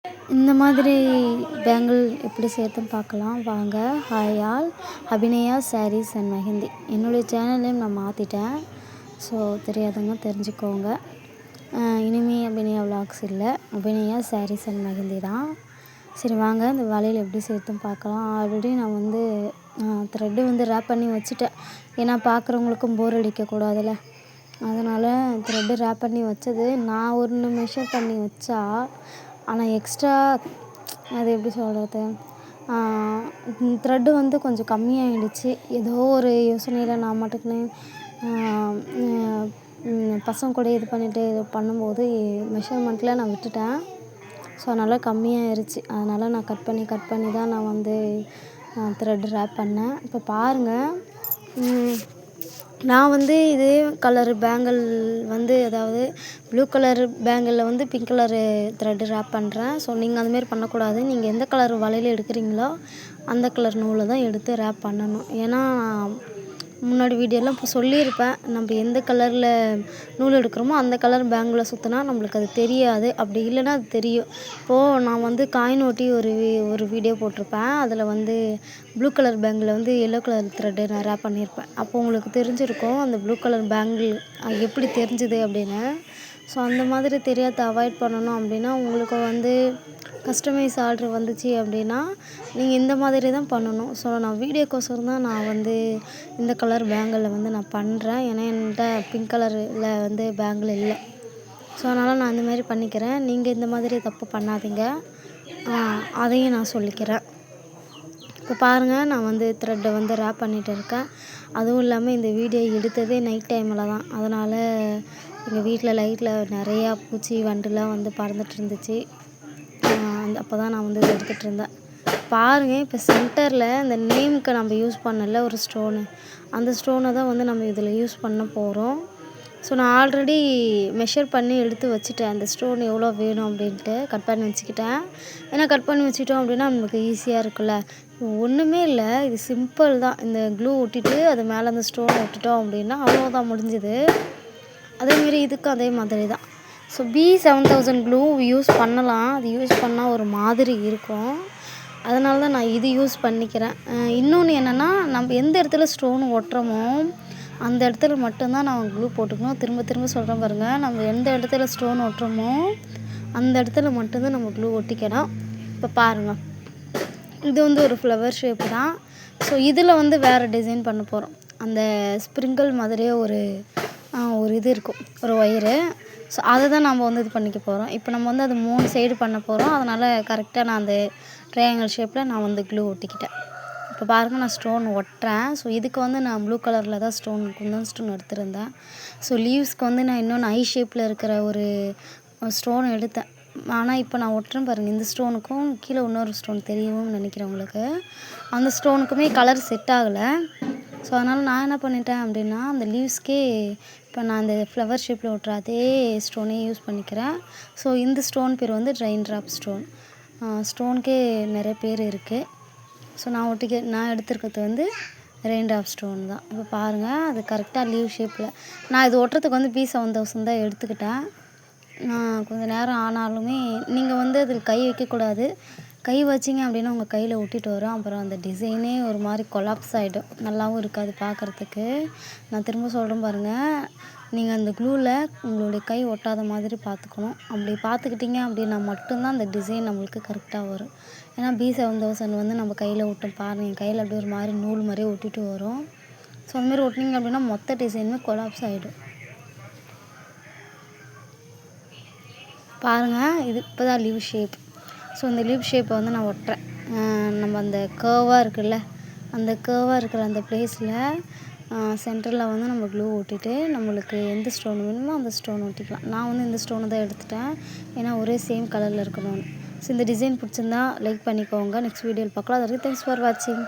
இந்த மாதிரி பேங்கிள் எப்படி சேர்த்துன்னு பார்க்கலாம் வாங்க. Hi all, Abhinaya saris and mehndi. என்னுடைய சேனல் நேம் நான் மாற்றிட்டேன். ஸோ தெரியாதவங்க தெரிஞ்சுக்கோங்க. இனிமேல் அபிநயா விலாக்ஸ் இல்லை, அபிநயா சாரீஸ் அண்ட் மெஹந்தி தான். சரி வாங்க இந்த வளையல் எப்படி சேர்த்துன்னு பார்க்கலாம். ஆல்ரெடி நான் வந்து த்ரெட்டு வந்து ரேப் பண்ணி வச்சுட்டேன். ஏன்னா பார்க்குறவங்களுக்கும் போர் அடிக்கக்கூடாதுல்ல, அதனால் த்ரெட்டு ரேப் பண்ணி வச்சது நான் ஒன்று மெஷர் பண்ணி வச்சா, ஆனால் எக்ஸ்ட்ரா அது எப்படி சொல்கிறது, த்ரெட்டு வந்து கொஞ்சம் கம்மியாகிடுச்சு. ஏதோ ஒரு யோசனையில் நான் மட்டுக்குன்னு பசங்க கூட இது பண்ணிவிட்டு இது பண்ணும்போது மெஷர்மெண்ட்டில் நான் விட்டுட்டேன். ஸோ அதனால் கம்மியாகிருச்சு. அதனால் நான் கட் பண்ணி தான் நான் வந்து த்ரெட் ரேப் பண்ணேன். இப்போ பாருங்கள், நான் வந்து இதே கலர் பேங்கிள் வந்து அதாவது ப்ளூ கலர் பேங்கிளில் வந்து பிங்க் கலரு த்ரெட்டு ரேப் பண்ணுறேன். ஸோ நீங்கள் அதுமாரி பண்ணக்கூடாது. நீங்கள் எந்த கலர் வளையல் எடுக்கிறீங்களோ அந்த கலர் நூலை தான் எடுத்து ரேப் பண்ணணும். ஏன்னா முன்னாடி வீடியோலாம் இப்போ சொல்லியிருப்பேன், நம்ம எந்த கலரில் நூல் எடுக்கிறோமோ அந்த கலர் பேங்கில் சுற்றினா நம்மளுக்கு அது தெரியாது. அப்படி இல்லைன்னா அது தெரியும். இப்போது நான் வந்து காயின் ஒட்டி ஒரு வீடியோ போட்டிருப்பேன். அதில் வந்து ப்ளூ கலர் பேங்கில் வந்து எல்லோ கலர் த்ரெட்டு நான் ரேப் பண்ணியிருப்பேன். அப்போ உங்களுக்கு தெரிஞ்சிருக்கும் அந்த ப்ளூ கலர் பேங்கிள் எப்படி தெரிஞ்சுது அப்படின்னு. ஸோ அந்த மாதிரி தெரியாத அவாய்ட் பண்ணணும் அப்படின்னா, உங்களுக்கு வந்து கஸ்டமைஸ் ஆர்டர் வந்துச்சு அப்படின்னா நீங்கள் இந்த மாதிரி தான் பண்ணணும். ஸோ நான் வீடியோக்கோசரம் தான் நான் வந்து இந்த கலர் பேங்கிளில் வந்து நான் பண்ணுறேன். ஏன்னா என்கிட்ட பிங்க் கலரில் வந்து பேங்கிள் இல்லை. ஸோ அதனால் நான் இந்தமாதிரி பண்ணிக்கிறேன். நீங்கள் இந்த மாதிரி தப்பு பண்ணாதீங்க, அதையும் நான் சொல்லிக்கிறேன். இப்போ பாருங்கள், நான் வந்து த்ரெட்டை வந்து ரேப் பண்ணிகிட்டு இருக்கேன். அதுவும் இல்லாமல் இந்த வீடியோ எடுத்ததே நைட் டைமில் தான். அதனால் எங்கள் வீட்டில் லைட்டில் நிறையா பூச்சி வண்டுலாம் வந்து பறந்துட்டு இருந்துச்சு. அப்போ தான் நான் வந்து இதை எடுத்துகிட்டு இருந்தேன். பாருங்கள், இப்போ சென்டரில் இந்த நேமுக்கு நம்ம யூஸ் பண்ணல ஒரு ஸ்டோனு, அந்த ஸ்டோனை தான் வந்து நம்ம இதில் யூஸ் பண்ண போகிறோம். ஸோ நான் ஆல்ரெடி மெஷர் பண்ணி எடுத்து வச்சுட்டேன். அந்த ஸ்டோன் எவ்வளோ வேணும் அப்படின்ட்டு கட் பண்ணி வச்சுக்கிட்டேன். ஏன்னா கட் பண்ணி வச்சுட்டோம் அப்படின்னா நமக்கு ஈஸியாக இருக்குல்ல. ஒன்றுமே இல்லை, இது சிம்பிள் தான். இந்த க்ளூ ஒட்டிட்டு அது மேலே அந்த ஸ்டோனை விட்டுட்டோம் அப்படின்னா அவ்வளோதான், முடிஞ்சுது. அதேமாரி இதுக்கும் அதே மாதிரி தான். ஸோ B7000 க்ளூ யூஸ் பண்ணலாம். அது யூஸ் பண்ணால் ஒரு மாதிரி இருக்கும். அதனால தான் நான் இது யூஸ் பண்ணிக்கிறேன். இன்னொன்று என்னென்னா, நம்ம எந்த இடத்துல ஸ்டோன் ஒட்டுறோமோ அந்த இடத்துல மட்டும்தான் நான் க்ளூ போட்டுக்கணும். திரும்ப சொல்கிறேன் பாருங்கள், நம்ம எந்த இடத்துல ஸ்டோன் ஒட்டுறோமோ அந்த இடத்துல மட்டும்தான் நம்ம க்ளூ ஒட்டிக்கணும். இப்போ பாருங்கள், இது வந்து ஒரு ஃப்ளவர் ஷேப்பு தான். ஸோ இதில் வந்து வேறு டிசைன் பண்ண போகிறோம். அந்த ஸ்ப்ரிங்கிள் மாதிரியே ஒரு இது இருக்கும், ஒரு ஒயரு. ஸோ அதை தான் நம்ம வந்து இது பண்ணிக்க போகிறோம். இப்போ நம்ம வந்து அது 3 சைடு பண்ண போகிறோம். அதனால் கரெக்டாக நான் அந்த ட்ரையாங்கிள் ஷேப்பில் நான் வந்து க்ளூ ஒட்டிக்கிட்டேன். இப்போ பாருங்கள், நான் ஸ்டோன் ஒட்டுறேன். ஸோ இதுக்கு வந்து நான் ப்ளூ கலரில் தான் குந்தன் ஸ்டோன் எடுத்திருந்தேன். ஸோ லீவ்ஸ்க்கு வந்து நான் இன்னொன்று ஐ ஷேப்பில் இருக்கிற ஒரு ஸ்டோன் எடுத்தேன். ஆனால் இப்போ நான் ஒட்டுறேன் பாருங்கள், இந்த ஸ்டோனுக்கும் கீழே இன்னொரு ஸ்டோன் தெரியும்னு நினைக்கிறேன் உங்களுக்கு. அந்த ஸ்டோனுக்குமே கலர் செட் ஆகலை. ஸோ அதனால் நான் என்ன பண்ணிட்டேன் அப்படின்னா, அந்த லீவ்ஸ்க்கே இப்போ நான் அந்த ஃப்ளவர் ஷேப்பில் ஒட்டுற அதே ஸ்டோனே யூஸ் பண்ணிக்கிறேன். ஸோ இந்த ஸ்டோன் பேர் வந்து ரெயின் ட்ராப் ஸ்டோன். ஸ்டோனுக்கே நிறைய பேர் இருக்குது. ஸோ நான் எடுத்துருக்கிறது வந்து ரெயின் ட்ராப் ஸ்டோன் தான். இப்போ பாருங்கள், அது கரெக்டாக லீவ் ஷேப்பில் நான் இது ஒட்டுறதுக்கு வந்து B7000 தான் எடுத்துக்கிட்டேன். கொஞ்சம் நேரம் ஆனாலுமே நீங்கள் வந்து அதில் கை வைக்கக்கூடாது. கை வச்சிங்க அப்படின்னா உங்கள் கையில் ஒட்டிட்டு வரும். அப்புறம் அந்த டிசைனே ஒரு மாதிரி கொலாப்ஸ் ஆகிடும், நல்லாவும் இருக்காது பார்க்குறதுக்கு. நான் திரும்ப சொல்கிறேன் பாருங்கள், நீங்கள் அந்த க்ளூவில் உங்களுடைய கை ஒட்டாத மாதிரி பார்த்துக்கணும். அப்படி பார்த்துக்கிட்டிங்க அப்படின்னா மட்டும்தான் அந்த டிசைன் நம்மளுக்கு கரெக்டாக வரும். ஏன்னா B7000 வந்து நம்ம கையில் ஒட்டும் பாருங்கள், என் கையில் அப்படியே ஒரு மாதிரி நூல் மாதிரியே ஒட்டிட்டு வரும். ஸோ அதுமாரி ஒட்டினீங்க அப்படின்னா மொத்த டிசைனுமே கொலாப்ஸ் ஆகிடும். பாருங்கள், இது இப்போ தான் லீவ் ஷேப். ஸோ இந்த லீவ் ஷேப்பை வந்து நான் ஒட்டுறேன். நம்ம அந்த கர்வாக இருக்குல்ல, அந்த கர்வாக இருக்கிற அந்த ப்ளேஸில் சென்டரில் வந்து நம்ம க்ளூ ஒட்டிட்டு நம்மளுக்கு எந்த ஸ்டோன் வேணுமோ அந்த ஸ்டோன் ஒட்டிக்கலாம். நான் வந்து இந்த ஸ்டோனை தான் எடுத்துட்டேன், ஏன்னா ஒரே சேம் கலரில் இருக்கணும்னு. ஸோ இந்த டிசைன் பிடிச்சிருந்தா லைக் பண்ணிக்கோங்க. நெக்ஸ்ட் வீடியோவில் பார்க்கலாம். அது வரைக்கும் தேங்க்ஸ் ஃபார் வாட்சிங்.